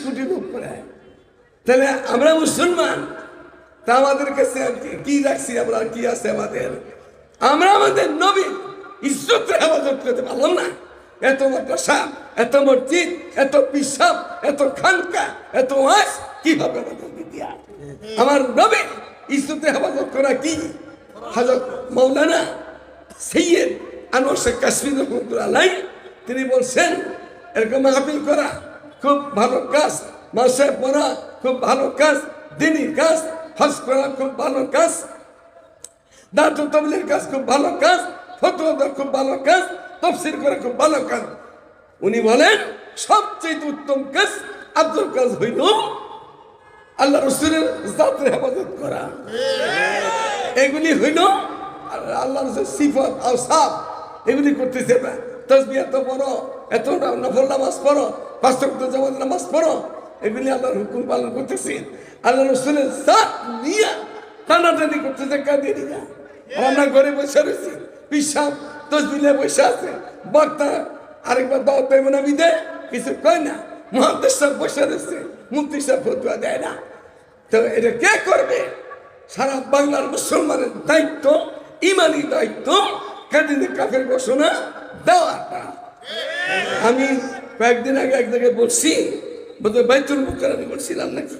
কোটির উপরে। তাহলে আমরা মুসলমান, তা আমাদের কাছে কি রাখছি আমরা, কি আছে আমাদের? আমরা আমাদের নবীর ইজ্জতের হেফাজত করতে পারলাম না। এত মাদ্রাসা, এত মসজিদ, এত পিসাব, এত খানকা, এত ওয়াজ কিভাবে আমাদের বিদ্যা? আমার নবীর ইজ্জতের হেফাজত করা কি? হযরত মাওলানা সৈয়দ আনোয়ার শেখ কাশ্মীর রহমাতুল্লাহ আলাইহি তিনি বলছেন, এরকম মাহফিল করা খুব ভালো কাজ, মাসে পড়া খুব ভালো কাজ, দিনী কাজ, হজ করা খুব ভালো কাজ, দাওয়াত তাবলীগের কাজ খুব ভালো কাজ, ফতোয়া দেওয়া খুব ভালো কাজ, তাফসীর করা খুব ভালো কাজ। উনি বলেন সবচেয়ে উত্তম কাজ আব্দুল কাজ হইল আল্লাহ রাসূলের জাতের হেফাজত করা। এগুলি হইল আল্লাহ রাসূলের সিফাত আওসাফ, এগুলি করতেছে না। তাসবিহ এত পড়ো, এত নফল নামাজ পড়ো, পাঁচ ওয়াক্ত জামাত নামাজ পড়ো, এগুলি আল্লাহর হুকুম পালন করতেছে। আল্লাহ রাসূলের জাত নিয়ে টানাটানি করতেছে কাদিরিয়া। আমরা ঘরে বসে রয়েছি, পিসাব তসবিহে বসে আছে, বক্তা আরেকবার দাওয়াত দেবে না, বিদে কিছু কয় না, মুহাদ্দিস সাহেব বসে রয়েছে, মুফতি সাহেব ফতোয়া দেয় না। তো এটা কে করবে? সারা বাংলার মুসলমানের দায়িত্ব, ইমানি দায়িত্ব কাদিনের কাফের ঘোষণা দেওয়াটা। আমি কয়েকদিন আগে এক জায়গায় বলছি, বোধহয় বাইতুল মুকাররমে বলছিলাম নাকি,